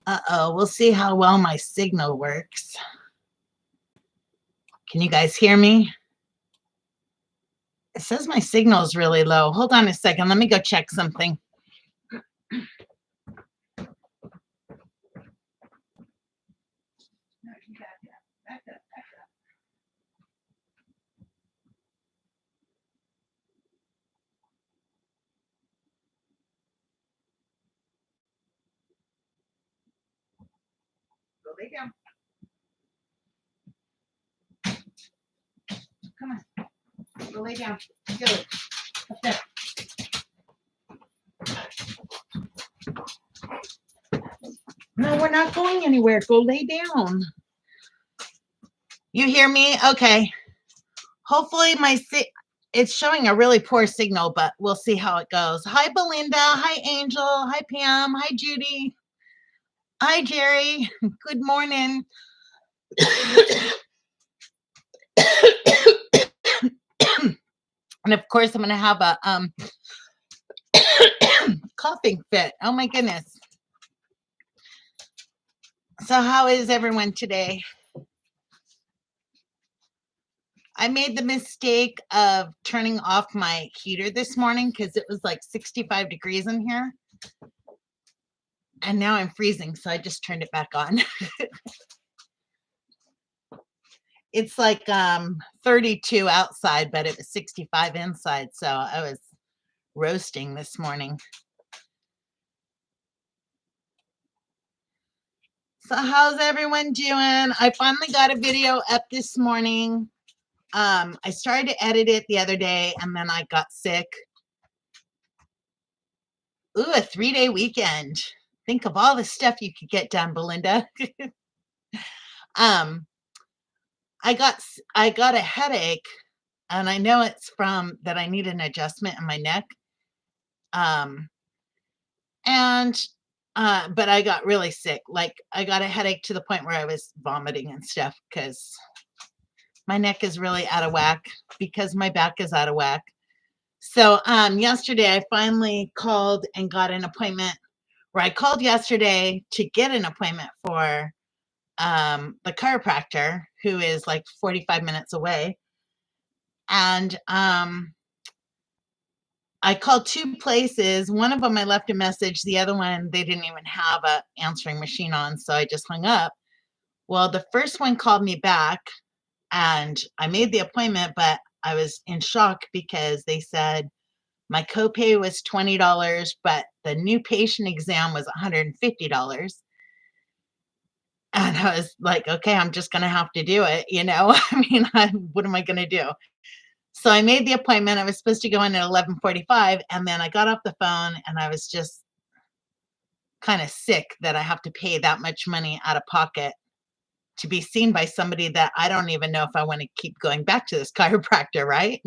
Uh-oh, we'll see how well my signal works. Can you guys hear me? It says my signal is really low. Hold on a second. Let me go check something. Go lay down. Come on. Go lay down. Good. Up there. No, we're not going anywhere. Go lay down. You hear me? Okay. Hopefully it's showing a really poor signal, but we'll see how it goes. Hi, Belinda. Hi, Angel. Hi, Pam. Hi, Judy. Hi, Jerry. Good morning. And of course, I'm going to have a coughing fit. Oh my goodness. So how is everyone today? I made the mistake of turning off my heater this morning because it was like 65 degrees in here. And now I'm freezing, so I just turned it back on. It's like 32 outside, but it was 65 inside. So I was roasting this morning. So how's everyone doing? I finally got a video up this morning. I started to edit it the other day and then I got sick. Ooh, a 3-day weekend. Think of all the stuff you could get done, Belinda. I got a headache and I know it's from that I need an adjustment in my neck. But I got really sick. Like I got a headache to the point where I was vomiting and stuff because my neck is really out of whack because my back is out of whack. So yesterday I finally called and got an appointment where I called yesterday to get an appointment for the chiropractor who is like 45 minutes away. And I called 2 places. One of them I left a message. The other one, they didn't even have a answering machine on, so I just hung up. Well, the first one called me back and I made the appointment, but I was in shock because they said my copay was $20, but the new patient exam was $150. And I was like, okay, I'm just going to have to do it. I mean, what am I going to do? So I made the appointment. I was supposed to go in at 11:45, and then I got off the phone and I was just kind of sick that I have to pay that much money out of pocket to be seen by somebody that I don't even know if I want to keep going back to this chiropractor, right?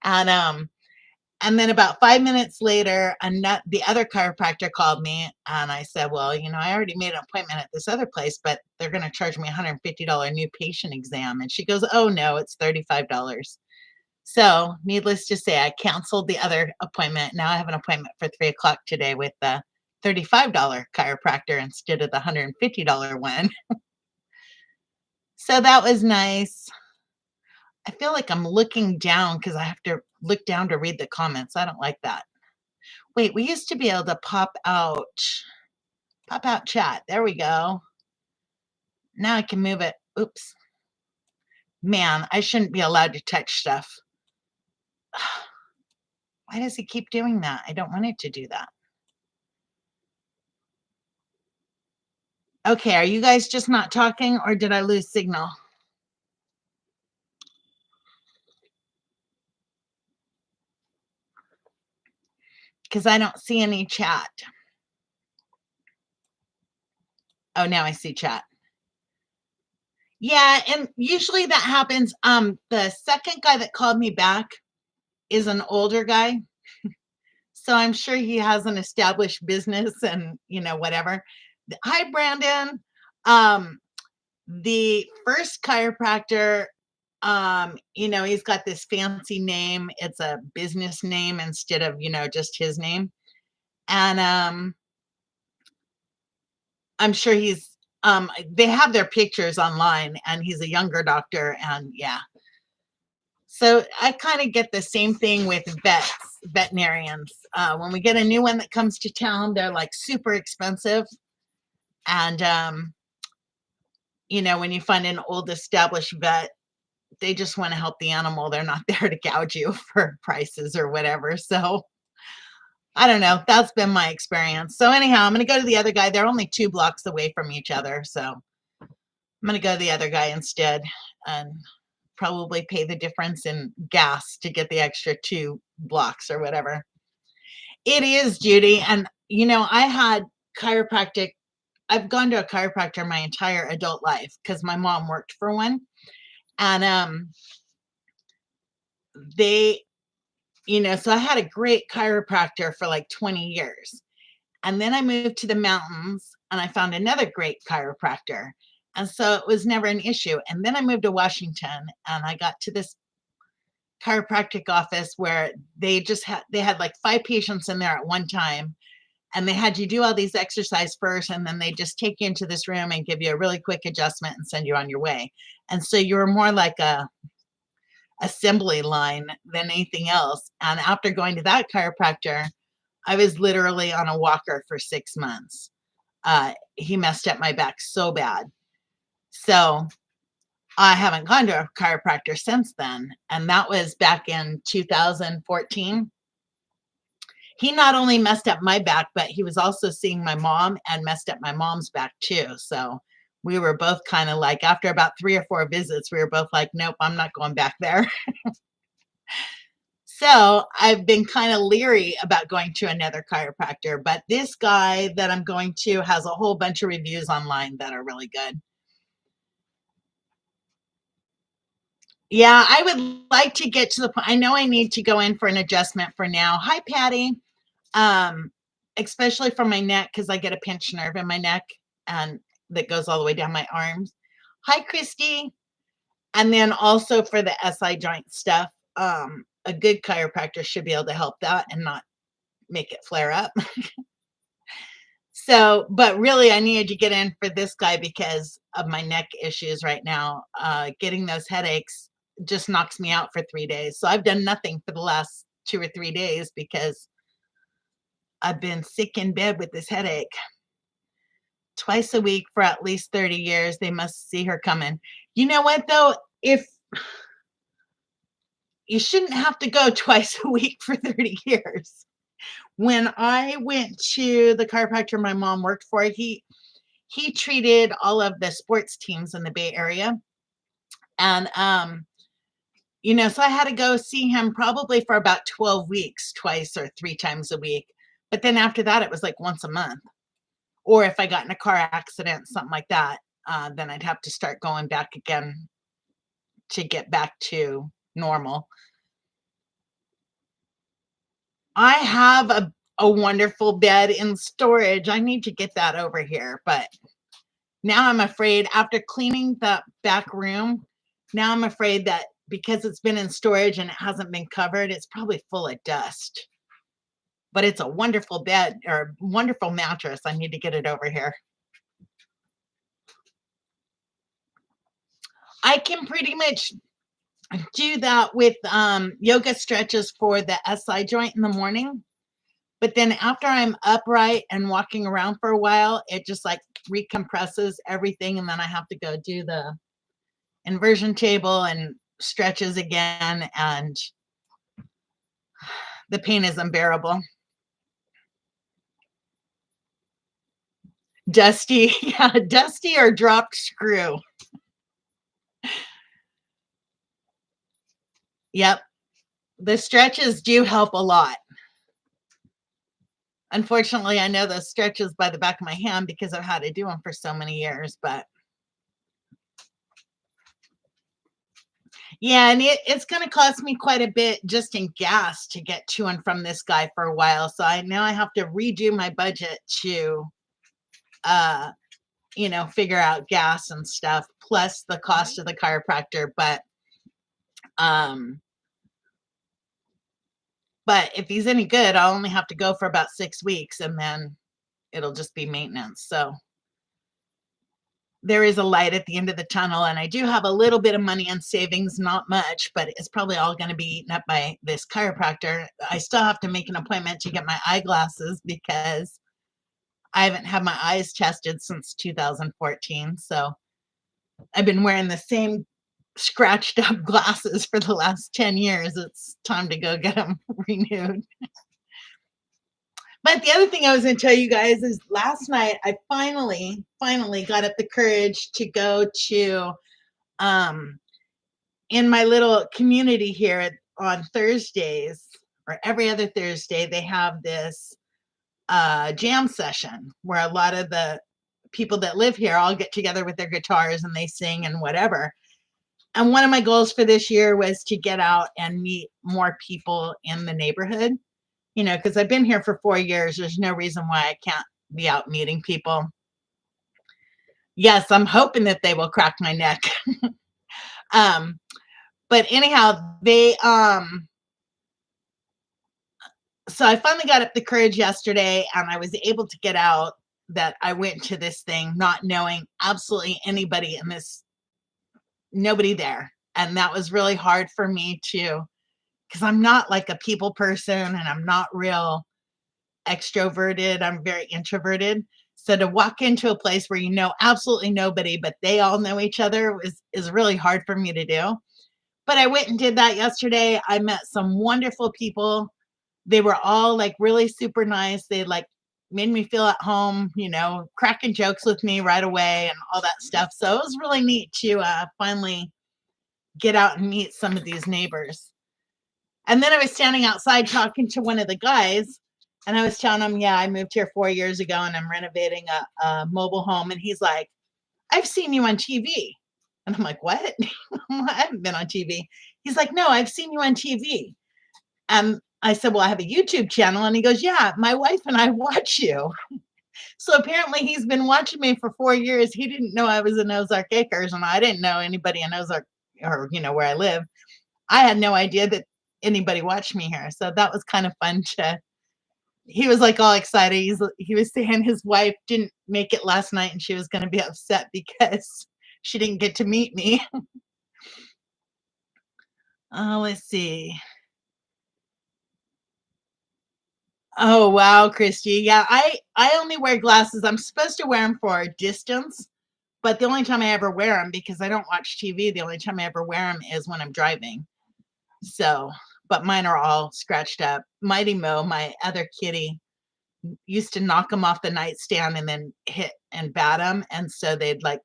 And and then about 5 minutes later, the other chiropractor called me and I said, well, I already made an appointment at this other place, but they're going to charge me $150 new patient exam. And she goes, oh no, it's $35. So needless to say, I canceled the other appointment. Now I have an appointment for 3 o'clock today with the $35 chiropractor instead of the $150 one. So that was nice. I feel like I'm looking down because I have to look down to read the comments. I don't like that. Wait, we used to be able to pop out chat. There we go. Now I can move it. Oops. Man, I shouldn't be allowed to touch stuff. Why does he keep doing that? I don't want it to do that. Okay, are you guys just not talking or did I lose signal? Because I don't see any chat. Oh, now I see chat. Yeah, and usually that happens. The second guy that called me back is an older guy. So I'm sure he has an established business and, whatever. Hi, Brandon. The first chiropractor, he's got this fancy name. It's a business name instead of, just his name. And I'm sure they have their pictures online, and he's a younger doctor, and yeah. So I kind of get the same thing with veterinarians. When we get a new one that comes to town, they're like super expensive. And, when you find an old established vet, they just want to help the animal. They're not there to gouge you for prices or whatever. So I don't know. That's been my experience. So anyhow, I'm going to go to the other guy. They're only 2 blocks away from each other. So I'm going to go to the other guy instead and probably pay the difference in gas to get the extra 2 blocks or whatever. It is, Judy. And, I had chiropractic. I've gone to a chiropractor my entire adult life because my mom worked for one. And they, so I had a great chiropractor for like 20 years. And then I moved to the mountains and I found another great chiropractor. And so it was never an issue. And then I moved to Washington and I got to this chiropractic office where they had like 5 patients in there at one time. And they had you do all these exercise first, and then they just take you into this room and give you a really quick adjustment and send you on your way. And so you were more like a assembly line than anything else. And after going to that chiropractor, I was literally on a walker for 6 months. He messed up my back so bad. So I haven't gone to a chiropractor since then. And that was back in 2014. He not only messed up my back, but he was also seeing my mom and messed up my mom's back too. So we were both kind of like, after about 3 or 4 visits, we were both like, nope, I'm not going back there. So I've been kind of leery about going to another chiropractor, but this guy that I'm going to has a whole bunch of reviews online that are really good. Yeah, I would like to get to the point. I know I need to go in for an adjustment for now. Hi, Patty. Um, Especially for my neck, because I get a pinched nerve in my neck and that goes all the way down my arms. Hi, Christy. And then also for the SI joint stuff, a good chiropractor should be able to help that and not make it flare up. So, but really, I needed to get in for this guy because of my neck issues right now. Getting those headaches just knocks me out for 3 days. So I've done nothing for the last 2 or 3 days because I've been sick in bed with this headache. Twice a week for at least 30 years. They must see her coming. You know what, though? If you shouldn't have to go twice a week for 30 years. When I went to the chiropractor my mom worked for, he treated all of the sports teams in the Bay Area. And so I had to go see him probably for about 12 weeks, twice or 3 times a week. But then after that, it was like once a month. Or if I got in a car accident, something like that, then I'd have to start going back again to get back to normal. I have a wonderful bed in storage. I need to get that over here. But now I'm afraid, after cleaning the back room, now I'm afraid that because it's been in storage and it hasn't been covered, it's probably full of dust. But it's a wonderful bed or wonderful mattress. I need to get it over here. I can pretty much do that with yoga stretches for the SI joint in the morning. But then after I'm upright and walking around for a while, it just like recompresses everything. And then I have to go do the inversion table and stretches again. And the pain is unbearable. Dusty, yeah, dusty or dropped screw. Yep. The stretches do help a lot. Unfortunately, I know those stretches by the back of my hand because I've had to do them for so many years, but yeah, and it's going to cost me quite a bit just in gas to get to and from this guy for a while. So now I have to redo my budget to, figure out gas and stuff, plus the cost of the chiropractor. But if he's any good, I'll only have to go for about 6 weeks and then it'll just be maintenance. So there is a light at the end of the tunnel, and I do have a little bit of money in savings, not much, but it's probably all going to be eaten up by this chiropractor. I still have to make an appointment to get my eyeglasses because I haven't had my eyes tested since 2014. So I've been wearing the same scratched up glasses for the last 10 years. It's time to go get them renewed. But the other thing I was going to tell you guys is last night I finally got up the courage to go to in my little community here on Thursdays, or every other Thursday, they have this jam session where a lot of the people that live here all get together with their guitars and they sing and whatever. And one of my goals for this year was to get out and meet more people in the neighborhood, because I've been here for 4 years. There's no reason why I can't be out meeting people. Yes, I'm hoping that they will crack my neck. But anyhow, so I finally got up the courage yesterday and I was able to get out. That I went to this thing not knowing absolutely anybody in this, nobody there. And that was really hard for me to, because I'm not like a people person and I'm not real extroverted. I'm very introverted. So to walk into a place where you know absolutely nobody, but they all know each other is really hard for me to do. But I went and did that yesterday. I met some wonderful people. They were all like really super nice. They like made me feel at home, cracking jokes with me right away and all that stuff. So it was really neat to finally get out and meet some of these neighbors. And then I was standing outside talking to one of the guys, and I was telling him, yeah, I moved here 4 years ago and I'm renovating a mobile home. And he's like, I've seen you on TV. And I'm like, what? I haven't been on TV. He's like, no, I've seen you on TV. And I said, well, I have a YouTube channel. And he goes, yeah, my wife and I watch you. So apparently he's been watching me for 4 years. He didn't know I was in Ozark Acres, and I didn't know anybody in Ozark, or, where I live. I had no idea that anybody watched me here. So that was kind of fun he was like all excited. He was saying his wife didn't make it last night and she was going to be upset because she didn't get to meet me. Let's see. Oh, wow, Christy. Yeah, I only wear glasses. I'm supposed to wear them for distance, but the only time I ever wear them, because I don't watch TV, the only time I ever wear them is when I'm driving. So, but mine are all scratched up. Mighty Mo, my other kitty, used to knock them off the nightstand and then hit and bat them. And so they'd like,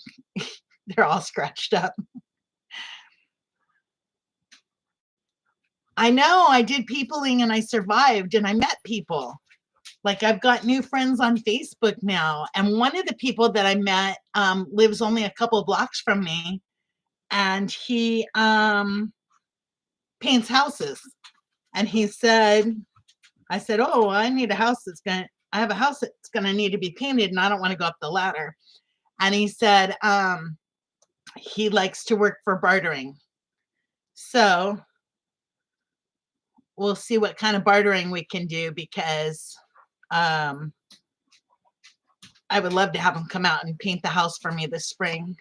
they're all scratched up. I know, I did peopling and I survived and I met people. Like I've got new friends on Facebook now. And one of the people that I met lives only a couple blocks from me. And he paints houses. And he said, I said, oh, I need a house I have a house that's going to need to be painted and I don't want to go up the ladder. And he said he likes to work for bartering. So we'll see what kind of bartering we can do, because I would love to have him come out and paint the house for me this spring.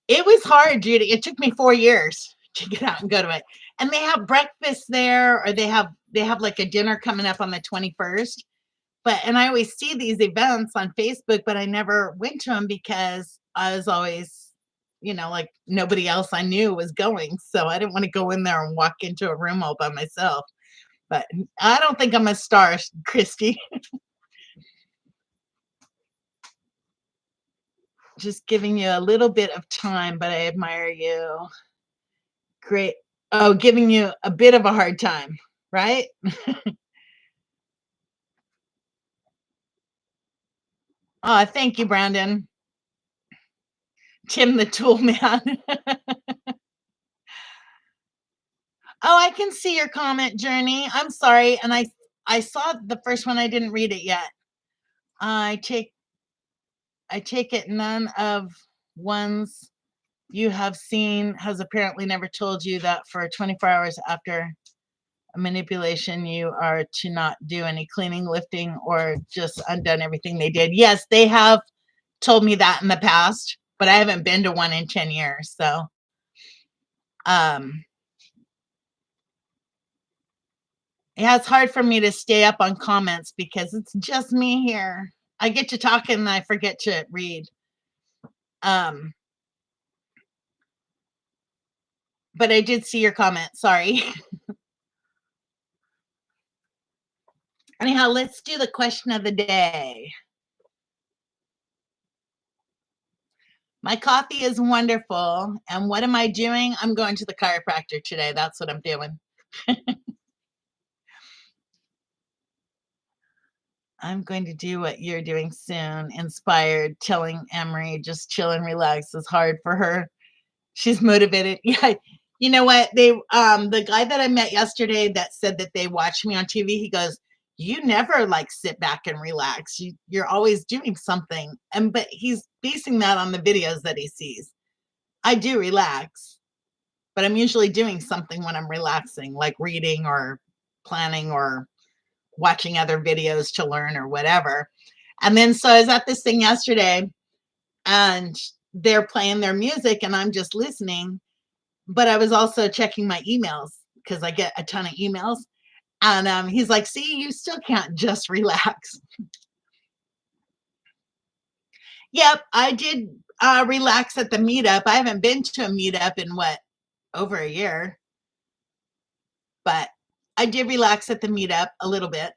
It was hard, Judy. It took me 4 years to get out and go to it. And they have breakfast there, or they have like a dinner coming up on the 21st. And I always see these events on Facebook, but I never went to them because I was always, like nobody else I knew was going. So I didn't want to go in there and walk into a room all by myself. But I don't think I'm a star, Christy. Just giving you a little bit of time, but I admire you. Great. Oh, giving you a bit of a hard time, right? Oh, thank you, Brandon. Tim the Tool Man. Oh, I can see your comment, Journey. I'm sorry. And I saw the first one. I didn't read it yet. I take it none of ones you have seen has apparently never told you that for 24 hours after Manipulation, you are to not do any cleaning, lifting, or just undone everything they did. Yes, they have told me that in the past, but I haven't been to one in 10 years. So, yeah, it's hard for me to stay up on comments because it's just me here. I get to talk and I forget to read. Um, but I did see your comment. Sorry. Anyhow, let's do the question of the day. My coffee is wonderful. And what am I doing? I'm going to the chiropractor today. That's what I'm doing. I'm going to do what you're doing soon. Inspired, telling Emery just chill and relax is hard for her. She's motivated. Yeah. You know what? The guy that I met yesterday that said that they watch me on TV, he goes, "You never like sit back and relax. You're always doing something." But he's basing that on the videos that he sees. I do relax, but I'm usually doing something when I'm relaxing, like reading or planning or watching other videos to learn or whatever. And then so I was at this thing yesterday and they're playing their music and I'm just listening, but I was also checking my emails because I get a ton of emails. And he's like, "See, you still can't just relax." Yep, I did relax at the meetup. I haven't been to a meetup in what, over a year, but I did relax at the meetup a little bit.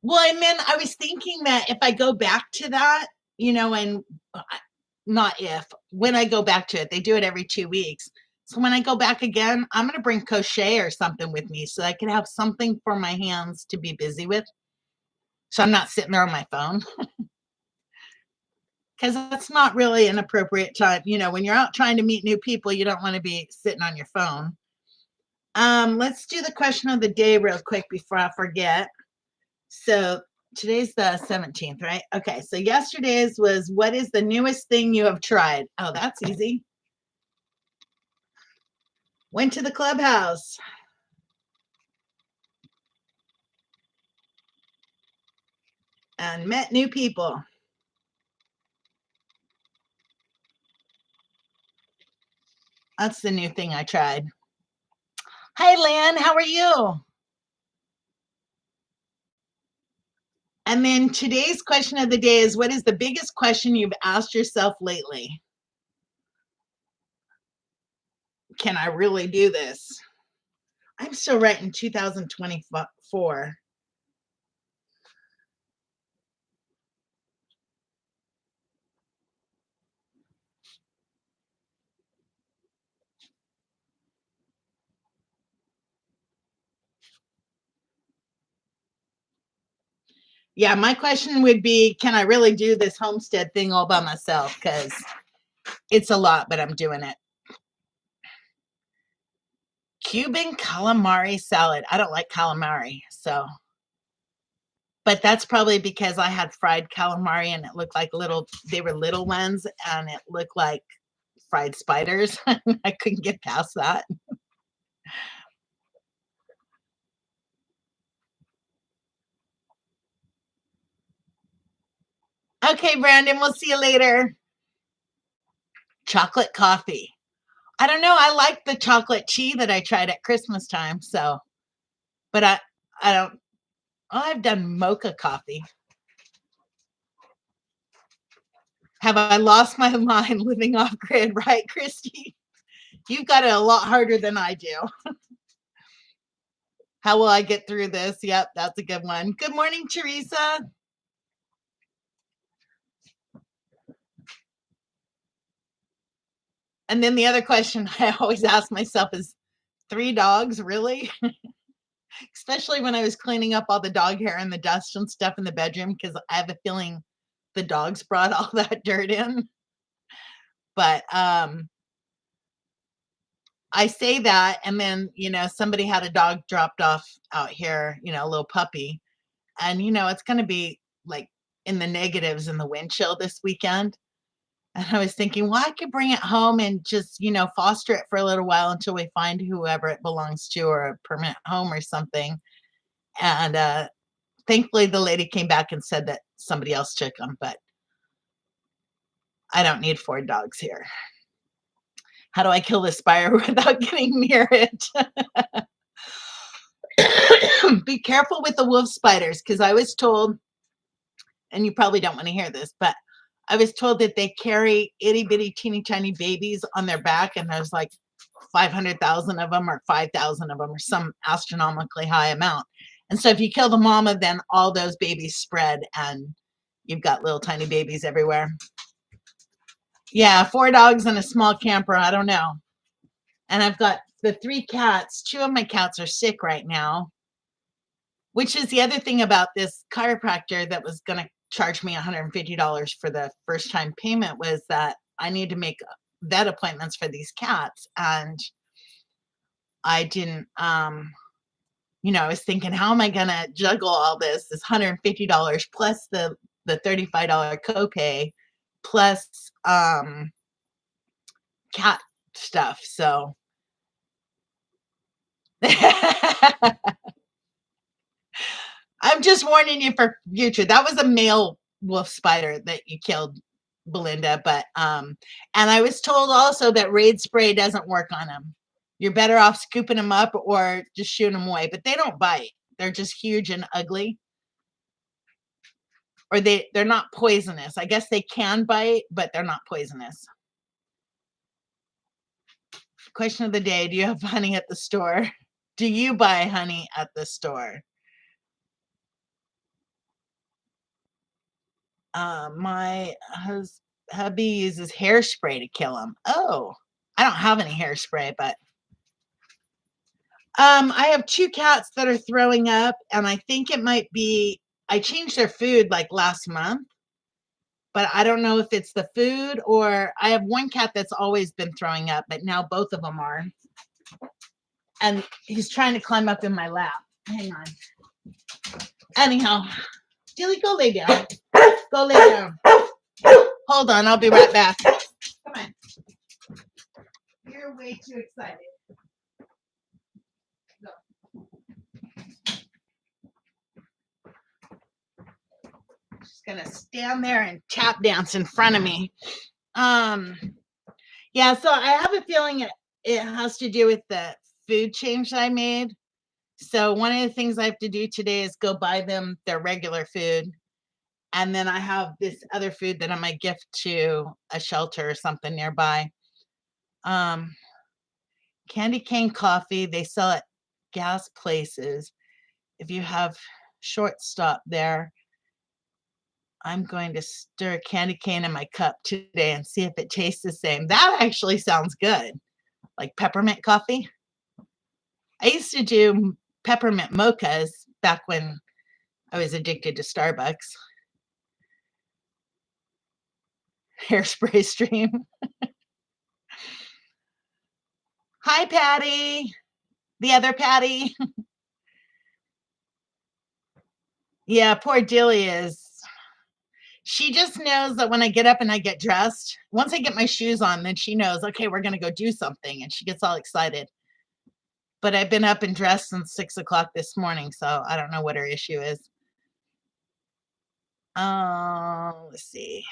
Well, and then I was thinking that if I go back to that, and not if, when I go back to it, they do it every 2 weeks. So when I go back again, I'm going to bring crochet or something with me so I can have something for my hands to be busy with. So I'm not sitting there on my phone because that's not really an appropriate time. When you're out trying to meet new people, you don't want to be sitting on your phone. Let's do the question of the day real quick before I forget. So today's the 17th, right? Okay, so yesterday's was, what is the newest thing you have tried? Oh, that's easy. Went to the clubhouse. And met new people. That's the new thing I tried. Hi, Lan, how are you? And then today's question of the day is, what is the biggest question you've asked yourself lately? Can I really do this? I'm still writing 2024. Yeah, my question would be, can I really do this homestead thing all by myself? Because it's a lot, but I'm doing it. Cuban calamari salad. I don't like calamari, but that's probably because I had fried calamari and it looked like they were little ones and it looked like fried spiders. I couldn't get past that. Okay, Brandon, we'll see you later. Chocolate coffee. I don't know. I like the chocolate tea that I tried at Christmas time. But I don't, oh, I've done mocha coffee. Have I lost my mind living off grid, right, Christy? You've got it a lot harder than I do. How will I get through this? Yep, that's a good one. Good morning, Teresa. And then the other question I always ask myself is, 3 dogs, really? Especially when I was cleaning up all the dog hair and the dust and stuff in the bedroom, because I have a feeling the dogs brought all that dirt in. But I say that, and then, somebody had a dog dropped off out here, a little puppy. And, it's going to be like in the negatives in the wind chill this weekend. And I was thinking, well, I could bring it home and just, foster it for a little while until we find whoever it belongs to or a permanent home or something. And thankfully, the lady came back and said that somebody else took them, but I don't need 4 dogs here. How do I kill this spider without getting near it? Be careful with the wolf spiders, because I was told, and you probably don't want to hear this, but I was told that they carry itty bitty teeny tiny babies on their back, and there's like 500,000 of them or 5,000 of them or some astronomically high amount. And so if you kill the mama, then all those babies spread and you've got little tiny babies everywhere. Yeah, 4 dogs in a small camper. I don't know. And I've got the 3 cats. 2 of my cats are sick right now, which is the other thing about this chiropractor that was going to charge me $150 for the first time payment, was that I need to make vet appointments for these cats. And I didn't, I was thinking, how am I going to juggle all this $150 plus the $35 copay plus cat stuff. So I'm just warning you for future. That was a male wolf spider that you killed, Belinda. But and I was told also that Raid spray doesn't work on them. You're better off scooping them up or just shooting them away. But they don't bite. They're just huge and ugly. Or they're not poisonous. I guess they can bite, but they're not poisonous. Question of the day: do you have honey at the store? Do you buy honey at the store? My hubby uses hairspray to kill them. Oh, I don't have any hairspray, but I have 2 cats that are throwing up, and I think it might be, I changed their food like last month, but I don't know if it's the food, or I have 1 cat that's always been throwing up, but now both of them are. And he's trying to climb up in my lap. Hang on. Anyhow, Dilly, go lay down. Go lay down. Hold on, I'll be right back. Come on. You're way too excited. Go. Just gonna stand there and tap dance in front of me. Yeah, so I have a feeling it has to do with the food change I made. So one of the things I have to do today is go buy them their regular food. And then I have this other food that I might gift to a shelter or something nearby. Candy cane coffee, they sell at gas places. If you have shortstop there, I'm going to stir candy cane in my cup today and see if it tastes the same. That actually sounds good. Like peppermint coffee. I used to do peppermint mochas back when I was addicted to Starbucks. Hairspray stream. Hi, Patty. The other Patty. Yeah, poor Dilly is. She just knows that when I get up and I get dressed, once I get my shoes on, then she knows, okay, we're going to go do something. And she gets all excited. But I've been up and dressed since 6 o'clock this morning, so I don't know what her issue is. Let's see.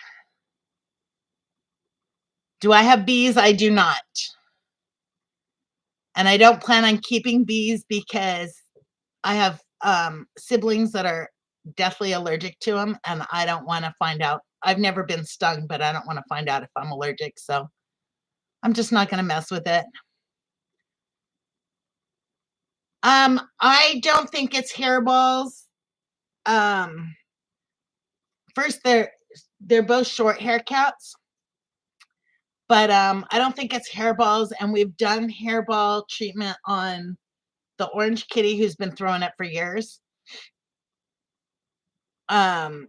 Do I have bees? I do not. And I don't plan on keeping bees because I have siblings that are deathly allergic to them, and I don't want to find out. I've never been stung, but I don't want to find out if I'm allergic, so I'm just not going to mess with it. I don't think it's hairballs. First, they're both short hair cats, but I don't think it's hairballs, and we've done hairball treatment on the orange kitty who's been throwing up for years. So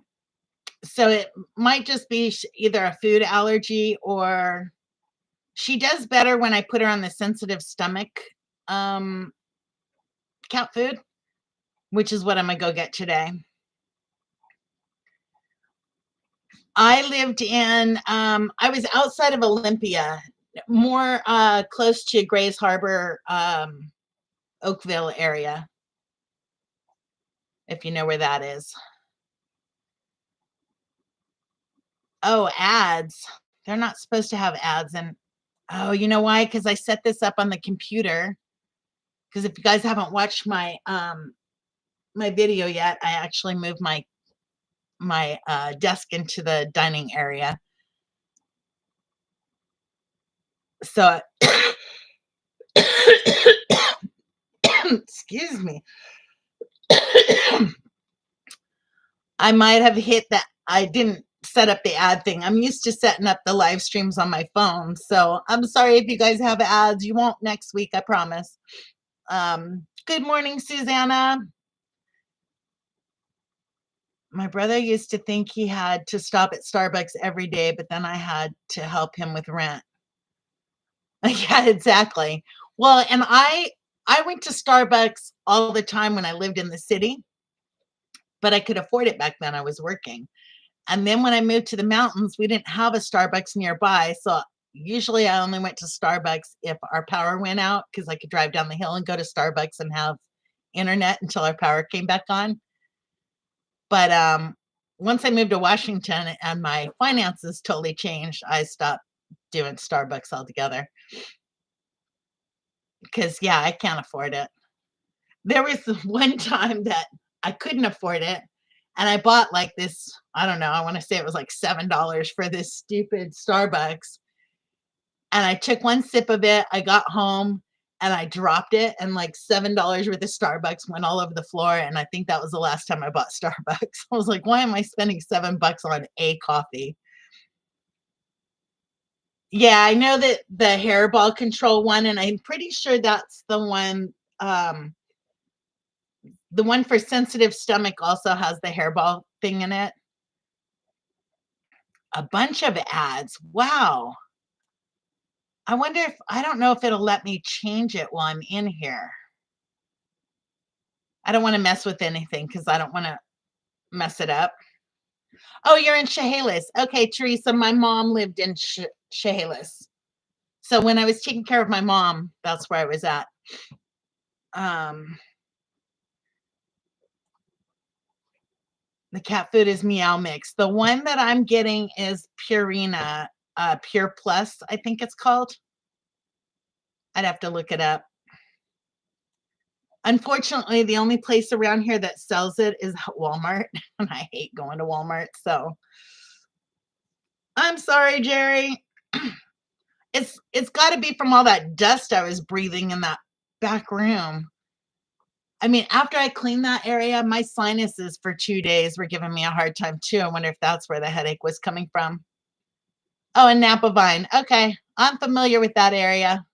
it might just be either a food allergy, or she does better when I put her on the sensitive stomach cat food, which is what I'm gonna go get today. I lived in, I was outside of Olympia, more close to Grays Harbor, Oakville area, if you know where that is. Oh, ads. They're not supposed to have ads. And oh, you know why? Because I set this up on the computer. Because if you guys haven't watched my video yet, I actually moved my desk into the dining area. So excuse me. I might have hit that. I didn't set up the ad thing. I'm used to setting up the live streams on my phone. So I'm sorry if you guys have ads. You won't next week, I promise. Good morning, Susanna. My brother used to think he had to stop at Starbucks every day, but then I had to help him with rent. Yeah, exactly. Well, and I went to Starbucks all the time when I lived in the city, but I could afford it back then. I was working. And then when I moved to the mountains, we didn't have a Starbucks nearby. So usually I only went to Starbucks if our power went out because I could drive down the hill and go to Starbucks and have internet until our power came back on. But once I moved to Washington and my finances totally changed, I stopped doing Starbucks altogether because, yeah, I can't afford it. There was this one time that I couldn't afford it, and I bought like this, I don't know, I want to say it was like $7 for this stupid Starbucks. And I took one sip of it. I got home and I dropped it, and like $7 worth of Starbucks went all over the floor. And I think that was the last time I bought Starbucks. I was like, why am I spending $7 on a coffee? Yeah, I know that the hairball control one, and I'm pretty sure that's um, the one for sensitive stomach also has the hairball thing in it. A bunch of ads. Wow. I wonder if I don't know if it'll let me change it while I'm in here. I don't want to mess with anything because I don't want to mess it up. Oh, you're in Chehalis. Okay, Teresa, my mom lived in Chehalis. So when I was taking care of my mom, that's where I was at. Um, the cat food is Meow Mix. The one that I'm getting is Purina, Pure Plus, I think it's called. I'd have to look it up. Unfortunately, the only place around here that sells it is Walmart, and I hate going to Walmart. So I'm sorry, Jerry. It's got to be from all that dust I was breathing in that back room. I mean, after I cleaned that area, my sinuses for 2 days were giving me a hard time too. I wonder if that's where the headache was coming from. Oh, and Napa Vine. Okay, I'm familiar with that area.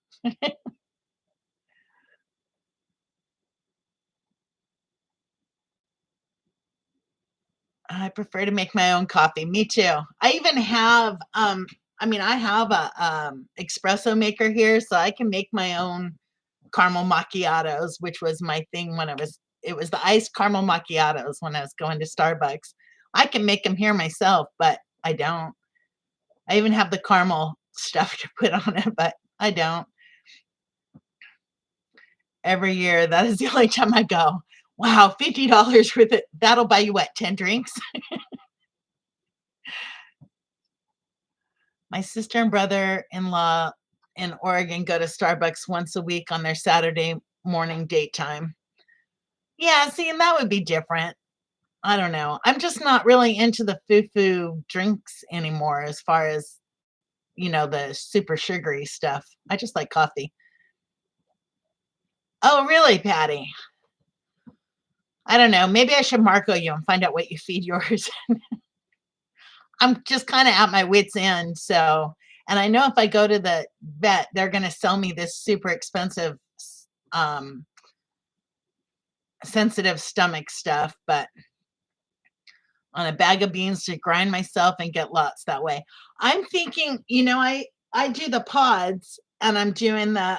I prefer to make my own coffee. Me too. I even have I mean, I have a espresso maker here, so I can make my own caramel macchiatos, which was my thing when it was the iced caramel macchiatos when I was going to Starbucks. I can make them here myself, but I don't. I even have the caramel stuff to put on it, but I don't. Every year, that is the only time I go. Wow, $50 worth it. That'll buy you what, 10 drinks? My sister and brother-in-law in Oregon go to Starbucks once a week on their Saturday morning date time. Yeah, see, and that would be different. I don't know. I'm just not really into the foo-foo drinks anymore as far as, the super sugary stuff. I just like coffee. Oh, really, Patty? I don't know. Maybe I should Marco you and find out what you feed yours. I'm just kind of at my wit's end. So, and I know if I go to the vet, they're going to sell me this super expensive, um, sensitive stomach stuff, but on a bag of beans to grind myself and get lots that way. I'm thinking, I do the pods and I'm doing the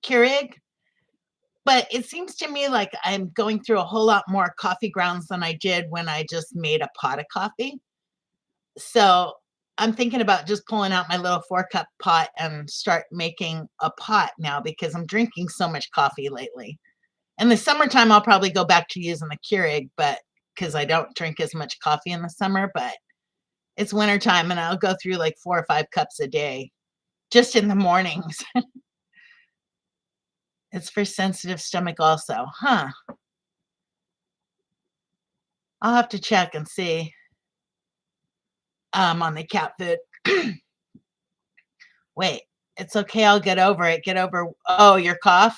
Keurig, But it seems to me like I'm going through a whole lot more coffee grounds than I did when I just made a pot of coffee. So I'm thinking about just pulling out my little 4-cup pot and start making a pot now because I'm drinking so much coffee lately. In the summertime, I'll probably go back to using the Keurig, but because I don't drink as much coffee in the summer, but it's wintertime and I'll go through like 4 or 5 cups a day just in the mornings. It's for sensitive stomach also. Huh. I'll have to check and see on the cat food. Wait, it's okay. I'll get over it. Get over. Oh, your cough.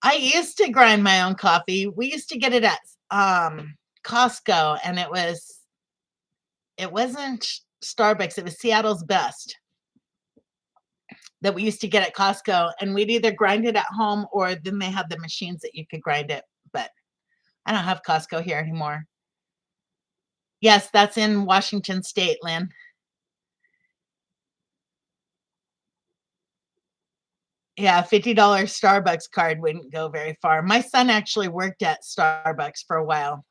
I used to grind my own coffee. We used to get it at Costco, and it wasn't Starbucks. It was Seattle's Best that we used to get at Costco, and we'd either grind it at home or then they had the machines that you could grind it. But I don't have Costco here anymore. Yes, that's in Washington State, Lynn. Yeah, $50 Starbucks card wouldn't go very far. My son actually worked at Starbucks for a while,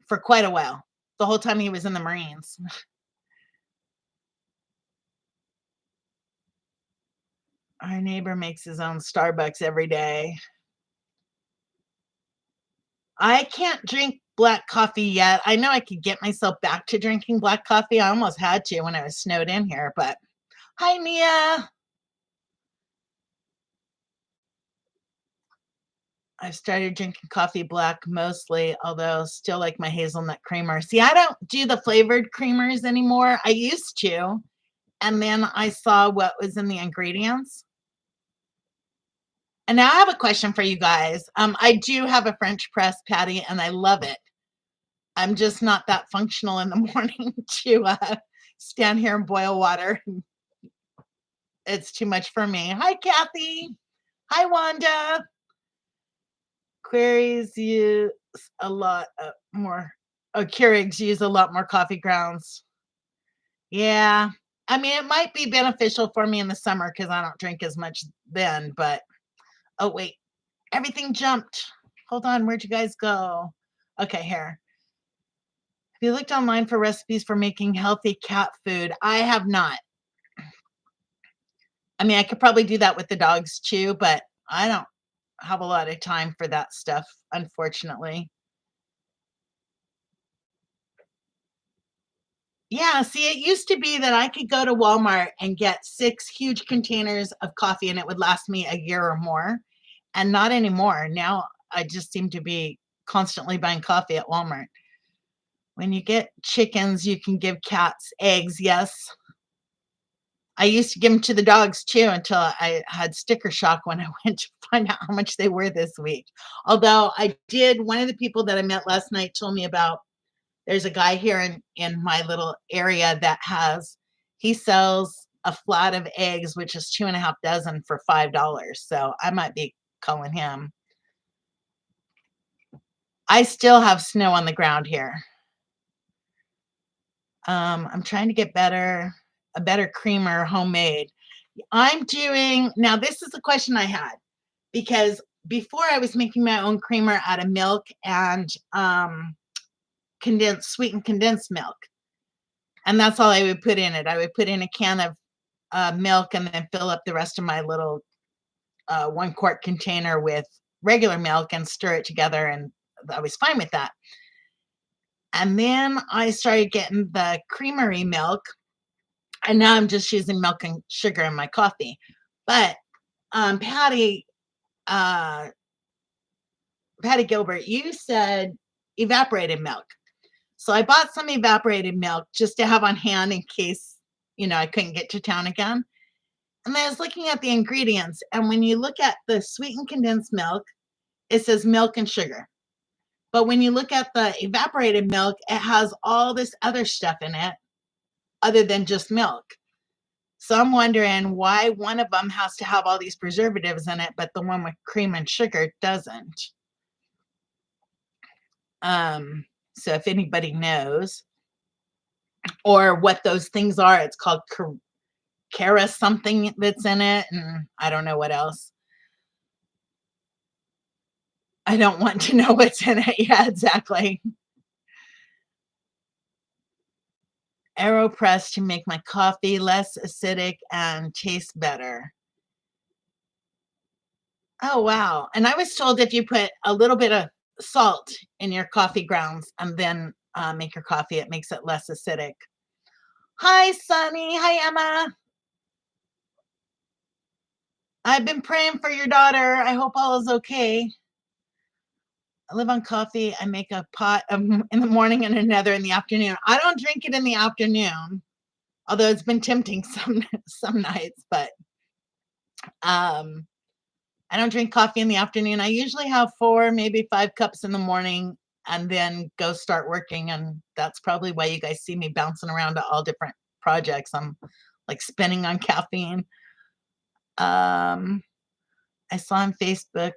for quite a while, the whole time he was in the Marines. Our neighbor makes his own Starbucks every day. I can't drink black coffee yet. I know I could get myself back to drinking black coffee. I almost had to when I was snowed in here, but hi, Mia. I've started drinking coffee black mostly, although still like my hazelnut creamer. See, I don't do the flavored creamers anymore. I used to, and then I saw what was in the ingredients. And now I have a question for you guys. I do have a French press patty, and I love it. I'm just not that functional in the morning to stand here and boil water. It's too much for me. Hi, Kathy. Hi, Wanda. Queries use a lot more. Oh, Keurigs use a lot more coffee grounds. Yeah. I mean, it might be beneficial for me in the summer because I don't drink as much then, but oh, wait. Everything jumped. Hold on. Where'd you guys go? Okay, here. Have you looked online for recipes for making healthy cat food? I have not. I mean, I could probably do that with the dogs too, but I don't have a lot of time for that stuff, unfortunately. Yeah, see, it used to be that I could go to Walmart and get 6 huge containers of coffee and it would last me a year or more, and not anymore. Now I just seem to be constantly buying coffee at Walmart. When you get chickens, you can give cats eggs. Yes. I used to give them to the dogs too until I had sticker shock when I went to find out how much they were this week. Although I did, one of the people that I met last night told me about there's a guy here in my little area that he sells a flat of eggs, which is 2.5 dozen for $5. So I might be calling him. I still have snow on the ground here. I'm trying to get a better creamer homemade. I'm doing now. This is a question I had because before I was making my own creamer out of milk and sweetened condensed milk, and that's all I would put in it. I would put in a can of milk and then fill up the rest of my little 1 quart container with regular milk and stir it together, and I was fine with that. And then I started getting the creamery milk, and now I'm just using milk and sugar in my coffee. But Patty, uh, Patty Gilbert, you said evaporated milk. So I bought some evaporated milk just to have on hand in case, I couldn't get to town again. And I was looking at the ingredients. And when you look at the sweetened condensed milk, it says milk and sugar. But when you look at the evaporated milk, it has all this other stuff in it other than just milk. So I'm wondering why one of them has to have all these preservatives in it, but the one with cream and sugar doesn't. So if anybody knows or what those things are, it's called Cara something that's in it, and I don't know what else. I don't want to know what's in it. Yeah, exactly. AeroPress to make my coffee less acidic and taste better. Oh, wow. And I was told if you put a little bit of salt in your coffee grounds and then make your coffee, it makes it less acidic. Hi, Sunny. Hi, Emma. I've been praying for your daughter. I hope all is okay. I live on coffee. I make a pot in the morning and another in the afternoon. I don't drink it in the afternoon, although it's been tempting some nights, but um, I don't drink coffee in the afternoon. I usually have 4, maybe 5 cups in the morning and then go start working. And that's probably why you guys see me bouncing around to all different projects. I'm like spinning on caffeine. I saw on Facebook.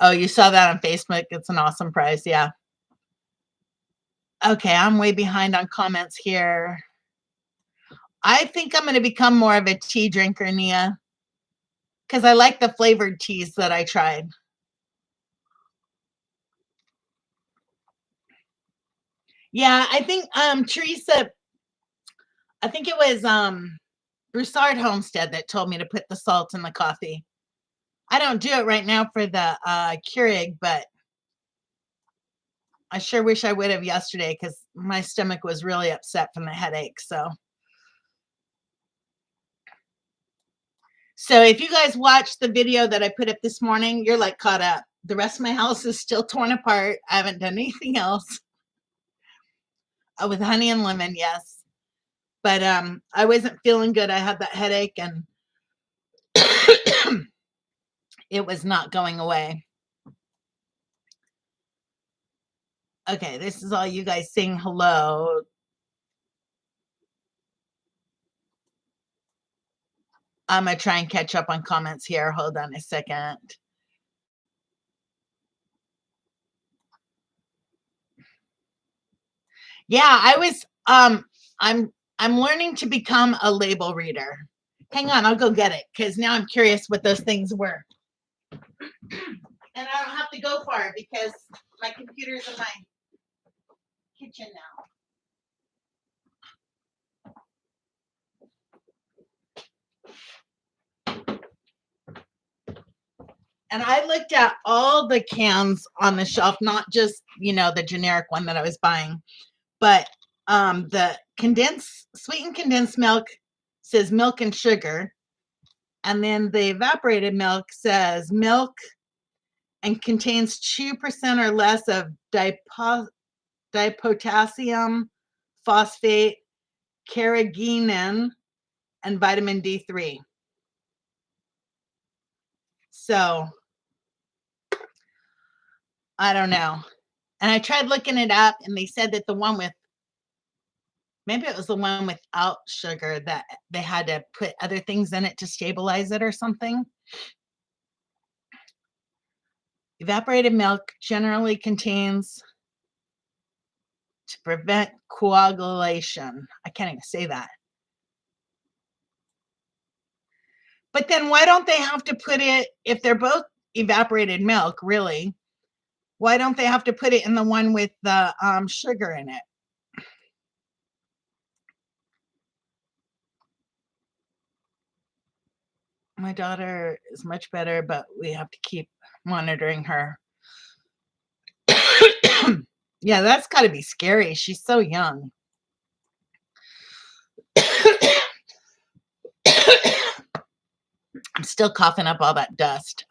Oh, you saw that on Facebook. It's an awesome prize. Yeah. Okay, I'm way behind on comments here. I think I'm going to become more of a tea drinker, Nia, because I like the flavored teas that I tried. Yeah, I think Teresa, I think it was Broussard Homestead that told me to put the salt in the coffee. I don't do it right now for the Keurig, but I sure wish I would have yesterday because my stomach was really upset from the headache. So if you guys watched the video that I put up this morning, you're like caught up. The rest of my house is still torn apart. I haven't done anything else. With honey and lemon, yes. But I wasn't feeling good. I had that headache and it was not going away. Okay, this is all you guys saying hello. I'm going to try and catch up on comments here. Hold on a second. Yeah, I'm learning to become a label reader. Hang on, I'll go get it because now I'm curious what those things were. And I don't have to go far because my computer's in my kitchen now. And I looked at all the cans on the shelf, not just, the generic one that I was buying, but the sweetened condensed milk says milk and sugar. And then the evaporated milk says milk and contains 2% or less of dipotassium phosphate, carrageenan, and vitamin D3. So I don't know. And I tried looking it up and they said that maybe it was the one without sugar that they had to put other things in it to stabilize it or something. Evaporated milk generally contains to prevent coagulation. I can't even say that. But then why don't they have to put it, if they're both evaporated milk, really, why don't they have to put it in the one with the sugar in it? My daughter is much better, but we have to keep monitoring her. Yeah, that's got to be scary. She's so young. I'm still coughing up all that dust.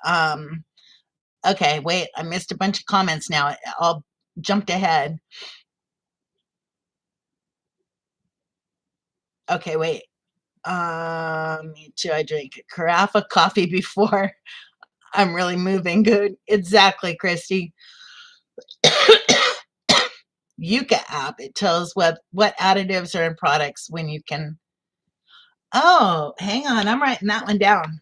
Okay, wait, I missed a bunch of comments now. I'll jumped ahead. Okay, wait. Me too. I drink a carafe of coffee before I'm really moving. Good. Exactly, Christy. Yucca app. It tells what additives are in products when you can. Oh, hang on. I'm writing that one down.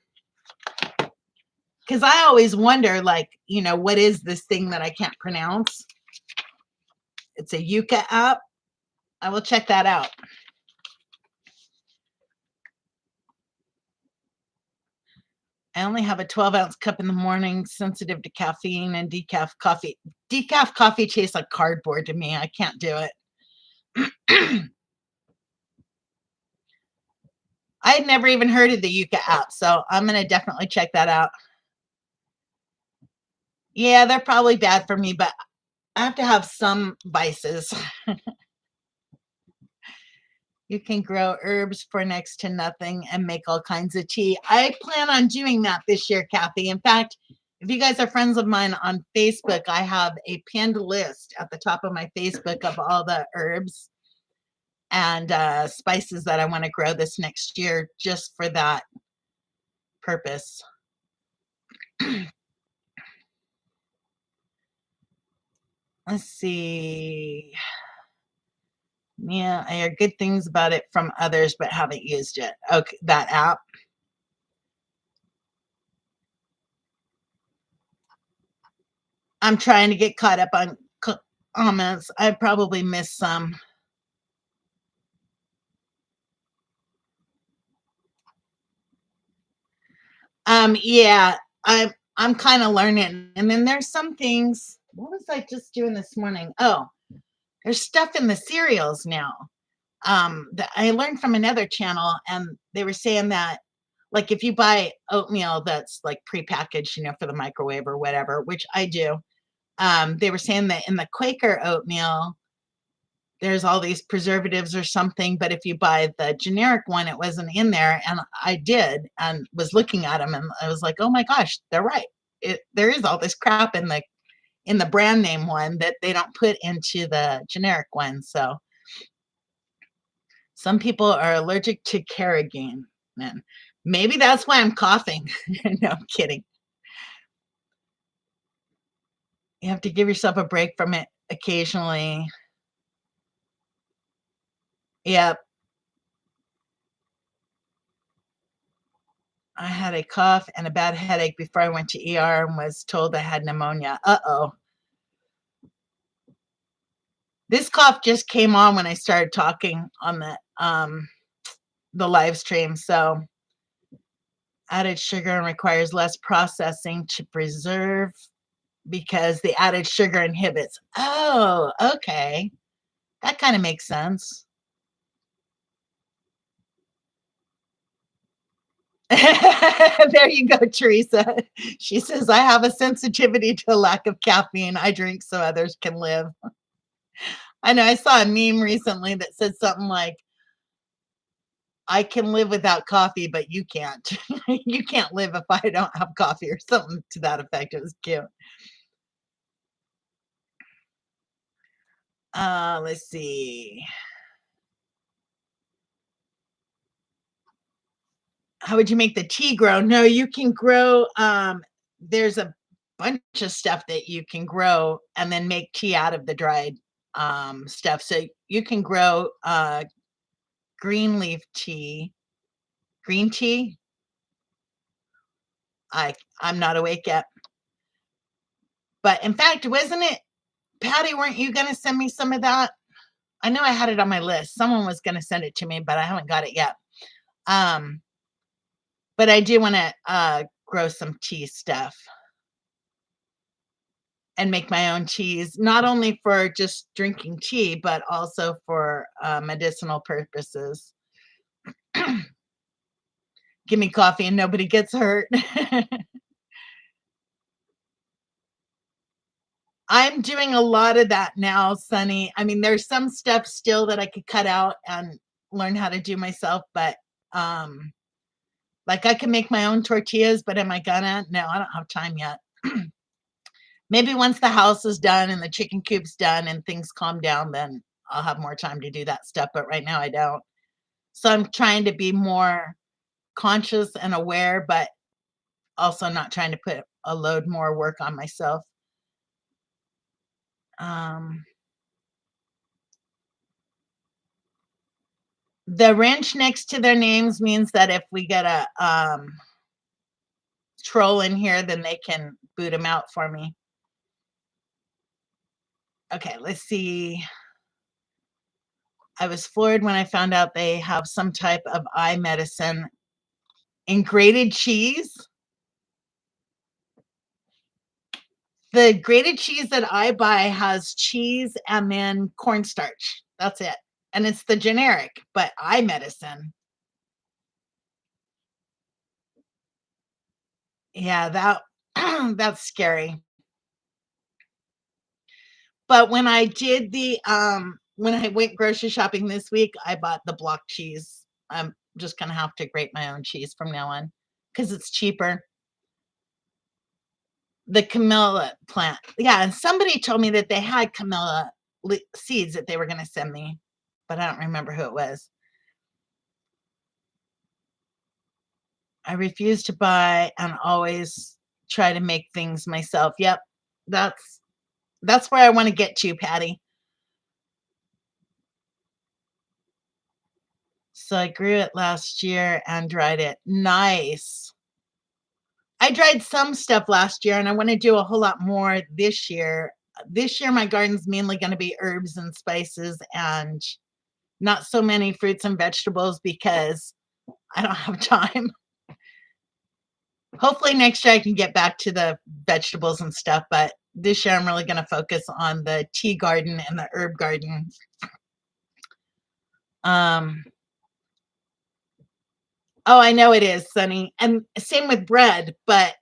Because I always wonder, like, what is this thing that I can't pronounce? It's a Yucca app. I will check that out. I only have a 12-ounce cup in the morning, sensitive to caffeine and decaf coffee. Decaf coffee tastes like cardboard to me. I can't do it. I had never even heard of the Yuka app, so I'm going to definitely check that out. Yeah, they're probably bad for me, but I have to have some vices. You can grow herbs for next to nothing and make all kinds of tea. I plan on doing that this year, Kathy. In fact, if you guys are friends of mine on Facebook, I have a pinned list at the top of my Facebook of all the herbs and spices that I want to grow this next year just for that purpose. Let's see. Yeah, I hear good things about it from others, but haven't used it. Okay, that app. I'm trying to get caught up on comments. I probably missed some. Yeah, I'm kind of learning. And then there's some things. What was I just doing this morning? Oh, there's stuff in the cereals now. That I learned from another channel, and they were saying that like if you buy oatmeal that's like prepackaged, for the microwave or whatever, which I do, they were saying that in the Quaker oatmeal, there's all these preservatives or something, but if you buy the generic one, it wasn't in there. And I did and was looking at them and I was like, oh my gosh, they're right. There is all this crap in the brand name one that they don't put into the generic one. So some people are allergic to carrageen. And maybe that's why I'm coughing. No, I'm kidding. You have to give yourself a break from it occasionally. Yep. I had a cough and a bad headache before I went to ER and was told I had pneumonia. Uh-oh. This cough just came on when I started talking on the live stream. So added sugar requires less processing to preserve because the added sugar inhibits. Oh, okay. That kind of makes sense. There you go, Teresa. She says, I have a sensitivity to a lack of caffeine. I drink so others can live. I know I saw a meme recently that said something like, I can live without coffee, but you can't. You can't live if I don't have coffee or something to that effect. It was cute. Let's see. How would you make the tea grow? No, you can grow. There's a bunch of stuff that you can grow and then make tea out of the dried stuff. So you can grow green leaf tea, green tea. I'm not awake yet. But in fact, wasn't it, Patty, weren't you going to send me some of that? I know I had it on my list. Someone was going to send it to me, but I haven't got it yet. But I do want to grow some tea stuff and make my own teas, not only for just drinking tea, but also for medicinal purposes. Give me coffee and nobody gets hurt. I'm doing a lot of that now, Sunny. I mean, there's some stuff still that I could cut out and learn how to do myself, but like I can make my own tortillas, but am I gonna? No, I don't have time yet. Maybe once the house is done and the chicken coop's done and things calm down, then I'll have more time to do that stuff. But right now I don't. So I'm trying to be more conscious and aware, but also not trying to put a load more work on myself. The wrench next to their names means that if we get a troll in here, then they can boot him out for me. Okay, let's see. I was floored when I found out they have some type of eye medicine in grated cheese. The grated cheese that I buy has cheese and then cornstarch. That's it. And it's the generic, but eye medicine. Yeah, that that's scary. But when I went grocery shopping this week, I bought the block cheese. I'm just gonna have to grate my own cheese from now on because it's cheaper. The Camilla plant. Yeah, and somebody told me that they had Camilla seeds that they were gonna send me, but I don't remember who it was. I refuse to buy and always try to make things myself. Yep, that's that's where I want to get to, Patty. So I grew it last year and dried it. Nice. I dried some stuff last year and I want to do a whole lot more this year. This year, my garden's mainly going to be herbs and spices and not so many fruits and vegetables because I don't have time. Hopefully, next year I can get back to the vegetables and stuff, but this year I'm really going to focus on the tea garden and the herb garden. Um, oh, I know it is, Sunny. And same with bread, but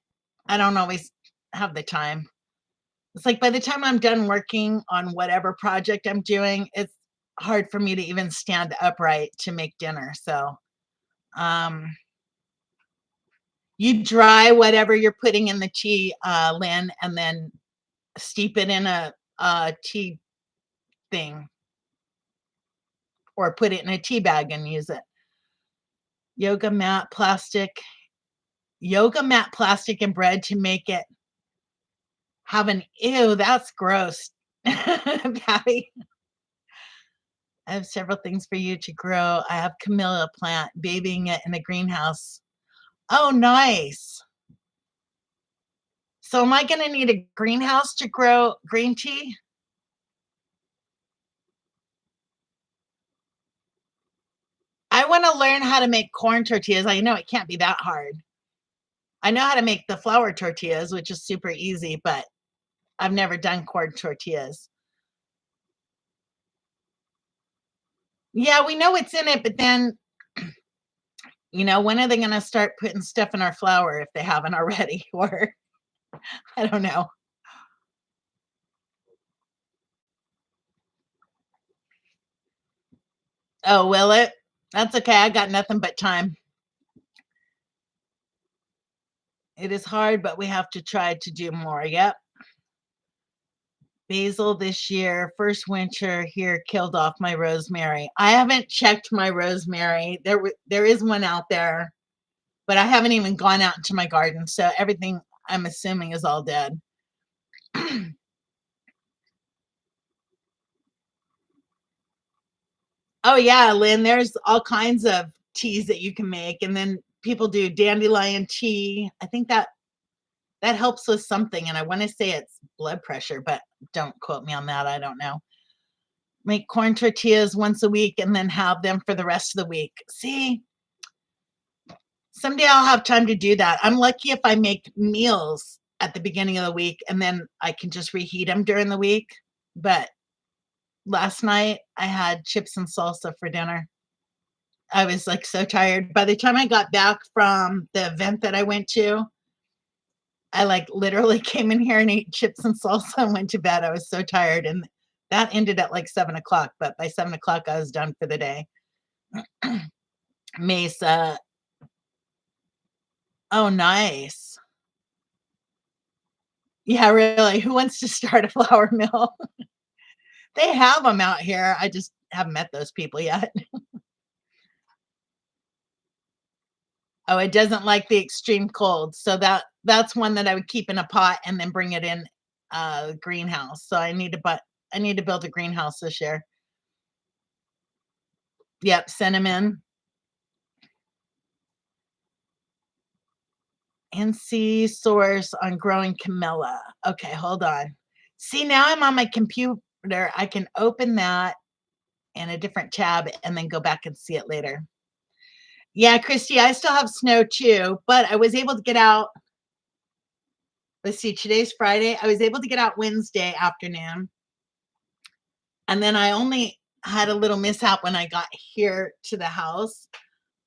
I don't always have the time. It's like by the time I'm done working on whatever project I'm doing, it's hard for me to even stand upright to make dinner. So, um, you dry whatever you're putting in the tea, Lynn, and then steep it in a tea thing or put it in a tea bag and use it. Yoga mat, plastic, yoga mat, plastic, and bread to make it have an ew. That's gross, Patty. I have several things for you to grow. I have camellia plant, babying it in a greenhouse. Oh, nice. So am I going to need a greenhouse to grow green tea? I want to learn how to make corn tortillas. I know it can't be that hard. I know how to make the flour tortillas, which is super easy, but I've never done corn tortillas. Yeah, we know what's in it, but then, when are they going to start putting stuff in our flour if they haven't already? Or I don't know. Oh, will it? That's okay. I got nothing but time. It is hard, but we have to try to do more. Yep. Basil this year, first winter here killed off my rosemary. I haven't checked my rosemary. There is one out there, but I haven't even gone out into my garden. So everything I'm assuming is all dead. Oh yeah, Lynn, there's all kinds of teas that you can make. And then people do dandelion tea. I think that helps with something. And I want to say it's blood pressure, but don't quote me on that. I don't know. Make corn tortillas once a week and then have them for the rest of the week. See, someday I'll have time to do that. I'm lucky if I make meals at the beginning of the week and then I can just reheat them during the week. But last night I had chips and salsa for dinner. I was like so tired. By the time I got back from the event that I went to, I like literally came in here and ate chips and salsa and went to bed. I was so tired. And that ended at like 7 o'clock. But by 7 o'clock, I was done for the day. Mesa. Oh, nice. Yeah, really. Who wants to start a flour mill? They have them out here. I just haven't met those people yet. Oh, it doesn't like the extreme cold. So that's one that I would keep in a pot and then bring it in greenhouse. So I need to build a greenhouse this year. Yep, cinnamon. NC source on growing Camilla. Okay, hold on. See, now I'm on my computer. I can open that in a different tab and then go back and see it later. Yeah, Christy, I still have snow too, but I was able to get out let's see, today's Friday. I was able to get out Wednesday afternoon. And then I only had a little mishap when I got here to the house.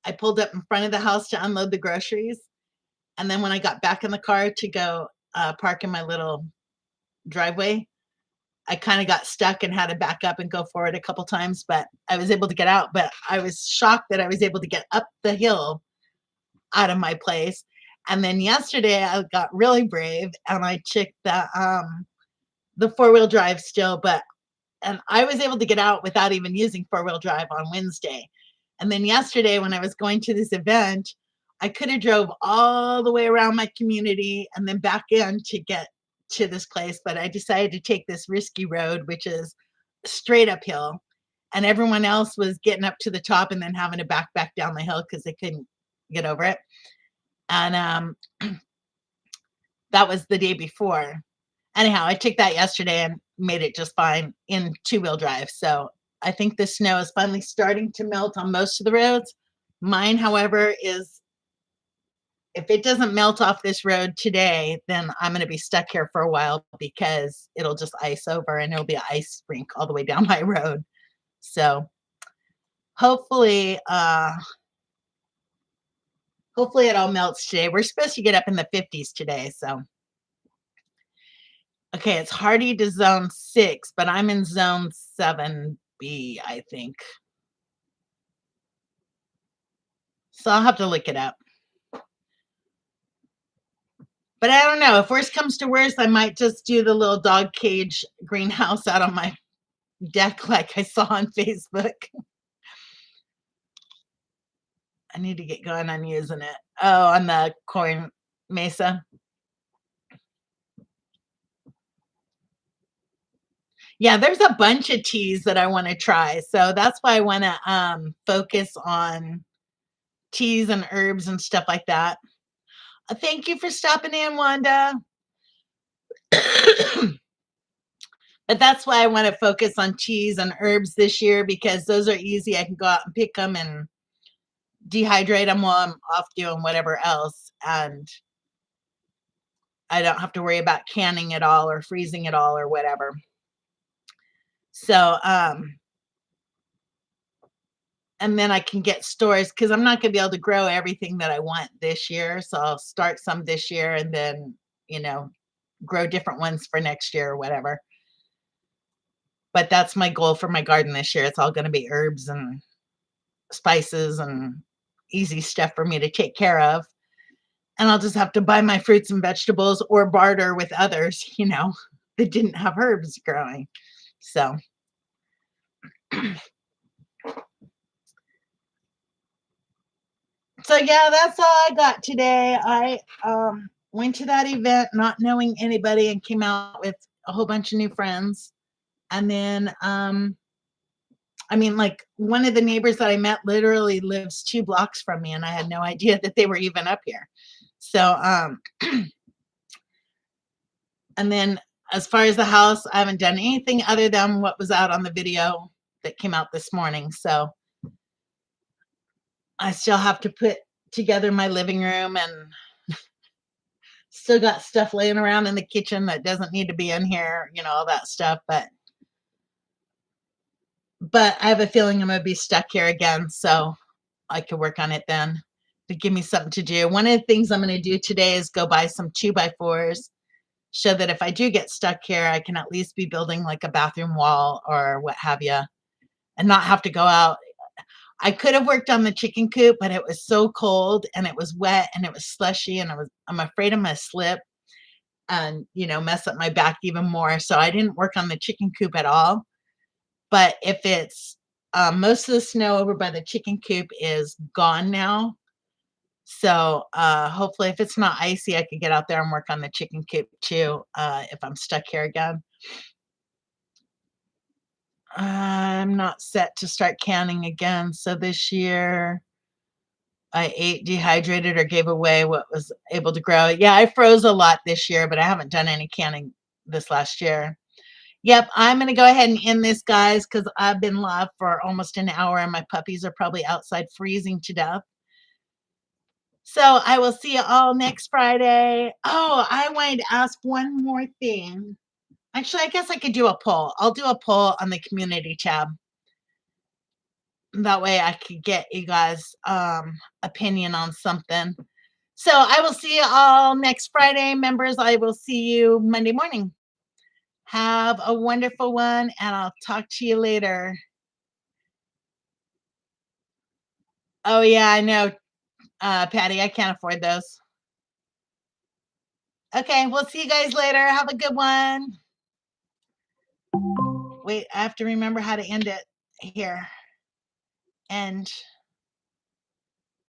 I pulled up in front of the house to unload the groceries. And then when I got back in the car to go park in my little driveway, I kind of got stuck and had to back up and go forward a couple times, but I was able to get out. But I was shocked that I was able to get up the hill out of my place. And then yesterday I got really brave and I checked the four-wheel drive still, and I was able to get out without even using four-wheel drive on Wednesday. And then yesterday when I was going to this event, I could have drove all the way around my community and then back in to get to this place, but I decided to take this risky road, which is straight uphill. And everyone else was getting up to the top and then having to back down the hill because they couldn't get over it. And that was the day before. Anyhow, I took that yesterday and made it just fine in two-wheel drive. So I think the snow is finally starting to melt on most of the roads. Mine, however, is if it doesn't melt off this road today, then I'm going to be stuck here for a while because it'll just ice over and it'll be an ice rink all the way down my road. So hopefully it all melts today. We're supposed to get up in the 50s today. So, okay, it's hardy to zone 6, but I'm in zone 7B, I think. So I'll have to look it up. But I don't know. If worst comes to worst, I might just do the little dog cage greenhouse out on my deck like I saw on Facebook. I need to get going on using it. Oh, on the corn mesa. Yeah, there's a bunch of teas that I want to try. So that's why I want to focus on teas and herbs and stuff like that. Thank you for stopping in, Wanda. But that's why I want to focus on teas and herbs this year because those are easy. I can go out and pick them and dehydrate them while I'm off doing whatever else. And I don't have to worry about canning it all or freezing it all or whatever. So, and then I can get stores because I'm not going to be able to grow everything that I want this year. So I'll start some this year and then, grow different ones for next year or whatever. But that's my goal for my garden this year. It's all going to be herbs and spices and easy stuff for me to take care of. And I'll just have to buy my fruits and vegetables or barter with others, that didn't have herbs growing. So yeah, that's all I got today. I went to that event not knowing anybody and came out with a whole bunch of new friends. And then like one of the neighbors that I met literally lives 2 blocks from me, and I had no idea that they were even up here. So, and then as far as the house, I haven't done anything other than what was out on the video that came out this morning. So I still have to put together my living room and still got stuff laying around in the kitchen that doesn't need to be in here, all that stuff. But I have a feeling I'm going to be stuck here again. So I could work on it then to give me something to do. One of the things I'm going to do today is go buy some 2x4s so that if I do get stuck here, I can at least be building like a bathroom wall or what have you and not have to go out. I could have worked on the chicken coop, but it was so cold and it was wet and it was slushy and I'm afraid I'm going to slip and, mess up my back even more. So I didn't work on the chicken coop at all. But if it's most of the snow over by the chicken coop is gone now. So hopefully if it's not icy, I could get out there and work on the chicken coop too if I'm stuck here again. I'm not set to start canning again. So this year I ate dehydrated or gave away what was able to grow. Yeah, I froze a lot this year, but I haven't done any canning this last year. Yep, I'm going to go ahead and end this, guys, because I've been live for almost an hour and my puppies are probably outside freezing to death. So I will see you all next Friday. Oh, I wanted to ask one more thing. Actually, I guess I could do a poll. I'll do a poll on the community tab. That way I could get you guys opinion on something. So I will see you all next Friday. Members, I will see you Monday morning. Have a wonderful one, and I'll talk to you later. Oh, yeah, I know, Patty. I can't afford those. Okay, we'll see you guys later. Have a good one. Wait, I have to remember how to end it here. End.